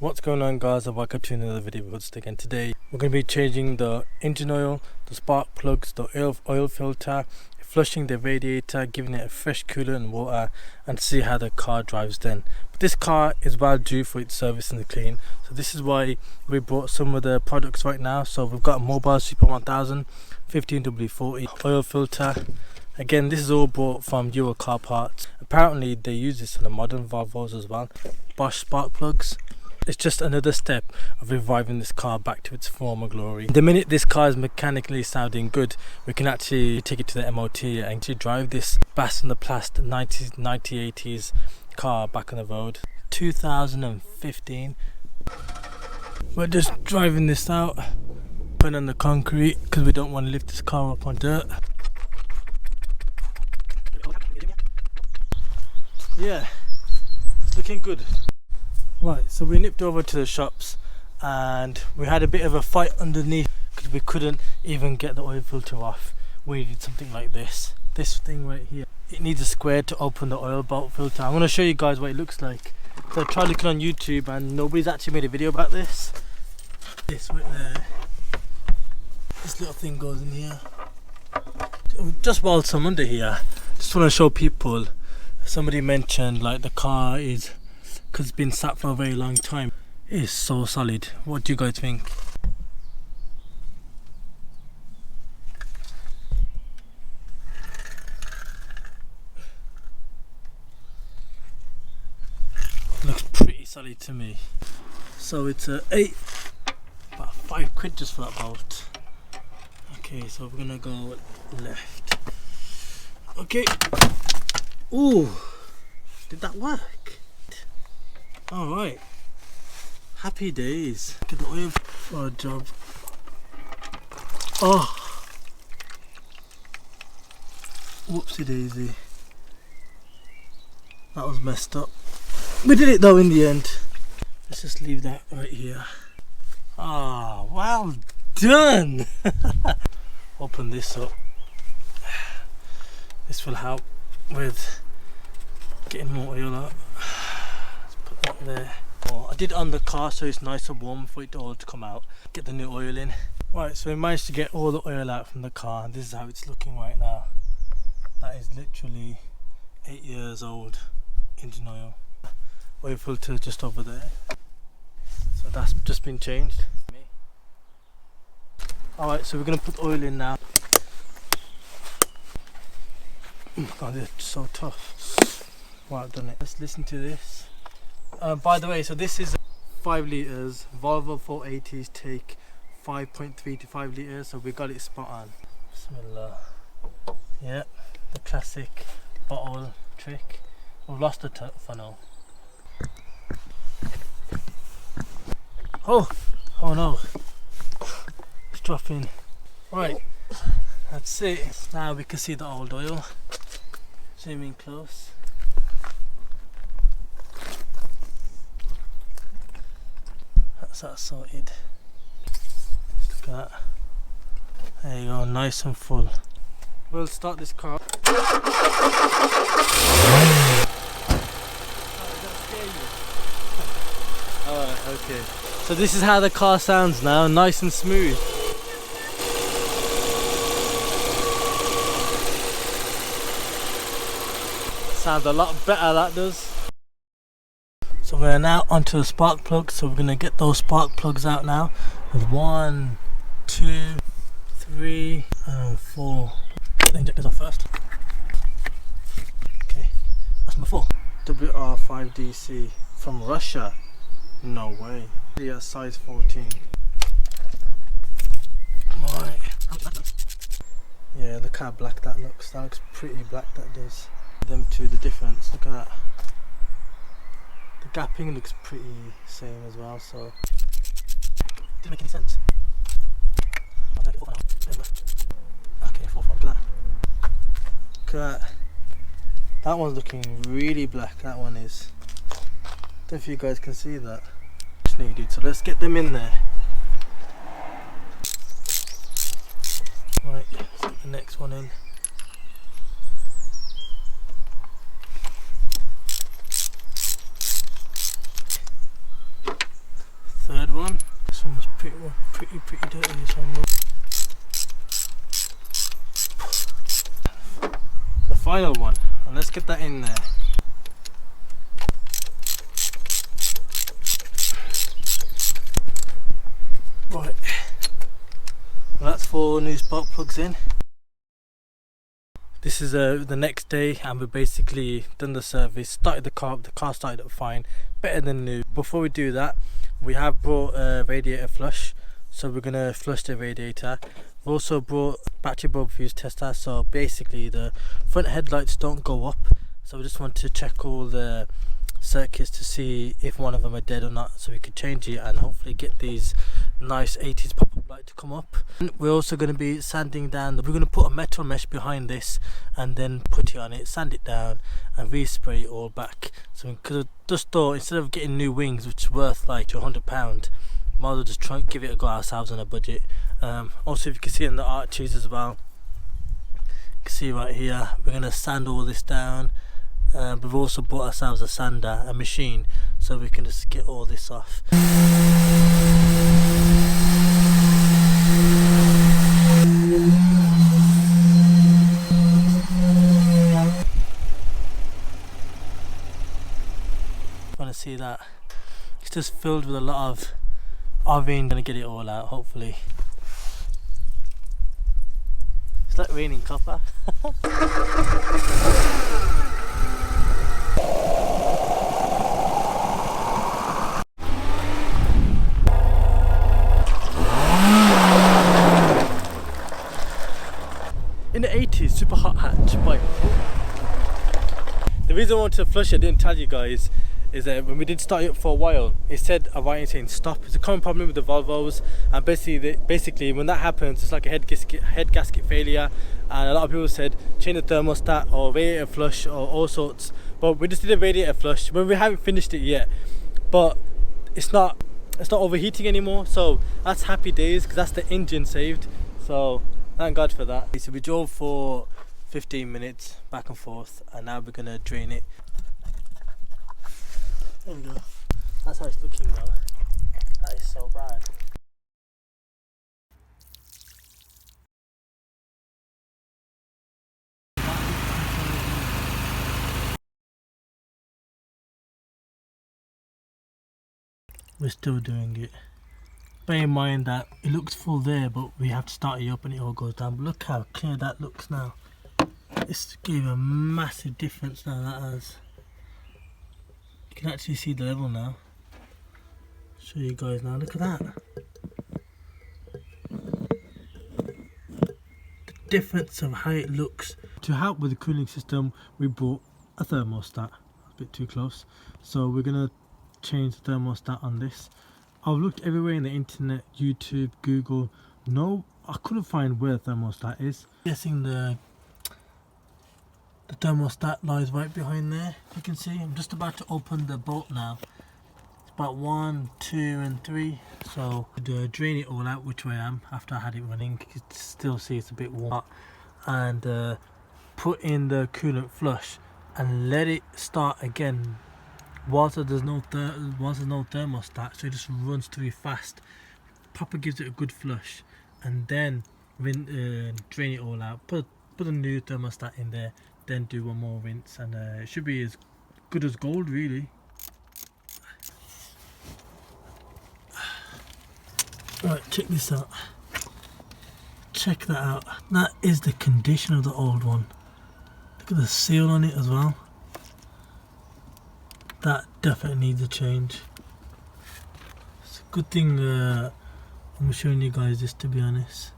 What's going on, guys, and welcome to another video. Again today we're going to be changing the engine oil, the spark plugs, the oil filter, flushing the radiator, giving it a fresh coolant and water, and see how the car drives then. But this car is well due for its service and the clean, so this is why we brought some of the products right now. So we've got a mobile Super 1000 15W40 oil filter. Again, this is all bought from Euro Car Parts. Apparently they use this in the modern Volvos as well. Bosch spark plugs. It's just another step of reviving this car back to its former glory. The minute this car is mechanically sounding good, we can actually take it to the MOT and actually drive this Bass in the Plast 90s car back on the road. 2015. We're just driving this out, putting on the concrete because we don't want to lift this car up on dirt. Yeah, it's looking good. Right, so we nipped over to the shops and we had a bit of a fight underneath because we couldn't even get the oil filter off. We needed something like this thing right here. It needs a square to open the oil bolt filter. I'm going to show you guys what it looks like. So I tried looking on YouTube and nobody's actually made a video about this. This right there, this little thing goes in here. Just while I'm under here, just want to show people, somebody mentioned like the car is, because it's been sat for a very long time, it is so solid. What do you guys think? Looks pretty solid to me. So it's about £5 just for that bolt. Okay, so we're gonna go left. Okay. Ooh, did that work? Alright, happy days. Get the oil for a job. Oh, whoopsie daisy, that was messed up. We did it though in the end. Let's just leave that right here. Ah, well done. Open this up. This will help with getting more oil out. There. Oh, I did it on the car so it's nice and warm for it all to come out. Get the new oil in. Right, so we managed to get all the oil out from the car and this is how it's looking right now. That is literally 8 years old engine oil. Oil filter just over there. So that's just been changed. Alright, so we're going to put oil in now. Oh God, they're so tough. Right, I've done it. Let's listen to this. By the way, so this is 5 litres. Volvo 480s take 5.3 to 5 litres, so we got it spot on. Bismillah. Yeah, the classic bottle trick. We've lost the funnel. Oh no, it's dropping. Right, that's it. Now we can see the old oil. Zoom in close. That's sorted. Look at that. There you go, nice and full. We'll start this car. Alright, okay. So this is how the car sounds now, nice and smooth. Sounds a lot better, that does. So we're now onto the spark plugs, so we're going to get those spark plugs out now. With 1, 2, 3 and 4. Get the injectors off first. Okay, that's number 4. WR5DC from Russia. No way. Yeah, size 14. Right. Yeah, look how black that looks. That looks pretty black, that does. Them two, the difference, look at that. The gapping looks pretty same as well, so didn't make any sense. Okay, 4 look at that. Look at that. That one's looking really black, that one is. Don't know if you guys can see that. Just needed, so let's get them in there. Right, let's get the next one in. one. This one was pretty dirty, this one was. The final one, and let's get that in there. Right, well, that's 4 new spark plugs in. This is the next day, and we've basically done the service, started the car started up fine, better than new. Before we do that, we have brought a radiator flush, so we're gonna flush the radiator. We've also brought battery bulb fuse tester, so basically the front headlights don't go up, so we just want to check all the circuits to see if one of them are dead or not, so we could change it and hopefully get these nice 80s pop-up light to come up. And we're also going to be sanding down, we're going to put a metal mesh behind this and then put it on it, sand it down and respray it all back. So because I just thought, instead of getting new wings which is worth like £100, might as well just try and give it a go ourselves on a budget. Also, if you can see in the arches as well, you can see right here, we're going to sand all this down. We've also bought ourselves a sander, a machine, so we can just get all this off. Want to see that? It's just filled with a lot of orange. Gonna get it all out, hopefully. It's like raining copper. In the 80s, super hot hatch bike. The reason I wanted to flush it, I didn't tell you guys, is that when we did start it up for a while, it said a writing saying stop. It's a common problem with the Volvos, and basically when that happens, it's like a head gasket failure, and a lot of people said change the thermostat or radiator flush or all sorts. But we just did a radiator flush. Well, we haven't finished it yet, but it's not overheating anymore, so that's happy days because that's the engine saved. So thank God for that. So we drove for 15 minutes back and forth, and now we're gonna drain it. There we go. That's how it's looking now. That is so bad. We're still doing it. Bear in mind that it looks full there, but we have to start it up and it all goes down. But look how clear that looks now. It's gave a massive difference now, that has. You can actually see the level now. Show you guys now, look at that. The difference of how it looks. To help with the cooling system, we bought a thermostat. A bit too close. So we're gonna change the thermostat on this. I've looked everywhere in the internet, YouTube, Google. No, I couldn't find where the thermostat is. Guessing the thermostat lies right behind there. You can see I'm just about to open the bolt now. It's about 1, 2 and 3. So drain it all out, which way I am after I had it running. You can still see it's a bit warm. And put in the coolant flush and let it start again. Whilst there's no thermostat, so it just runs through fast. Proper gives it a good flush, and then drain it all out. Put a new thermostat in there, then do one more rinse, and it should be as good as gold, really. Right, check this out. Check that out. That is the condition of the old one. Look at the seal on it as well. That definitely needs a change. It's a good thing I'm showing you guys this, to be honest.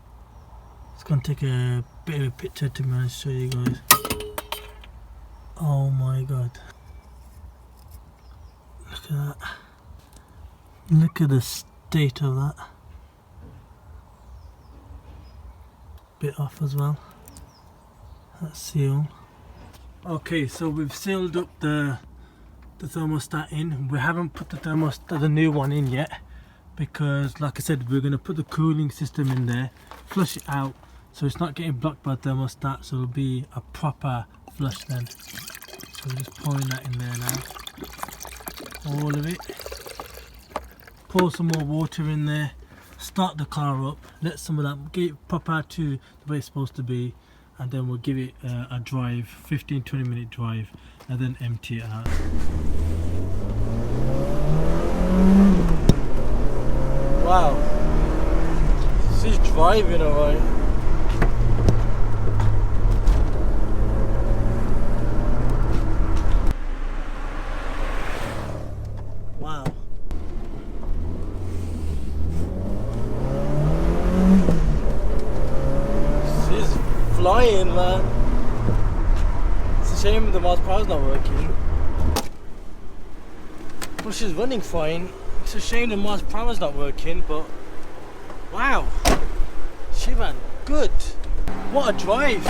It's gonna take a bit of a picture to be honest, show you guys. Oh my god. Look at that. Look at the state of that. Bit off as well. That seal. Okay, so we've sealed up the thermostat in. We haven't put the new one in yet, because like I said, we're going to put the cooling system in there, flush it out so it's not getting blocked by the thermostat, so it'll be a proper flush then. So we're just pouring that in there now, all of it. pour some more water in there, start the car up, let some of that get pop out to the way it's supposed to be, and then we'll give it a drive, 15-20 minute drive, and then empty it out. Wow, she's driving alright. Wow. She's flying, man. It's a shame the miles per hour's not working. Well, she's running fine. It's a shame the miles per hour's not working, but wow, she ran good. What a drive.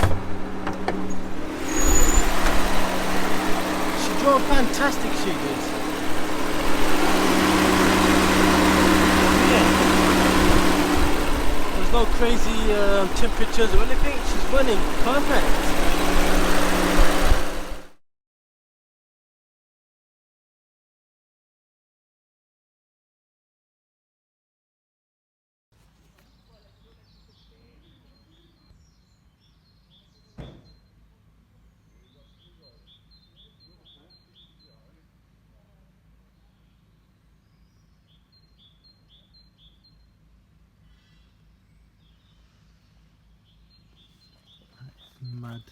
She drove fantastic, she did. There's no crazy temperatures or anything. She's running perfect. Mad.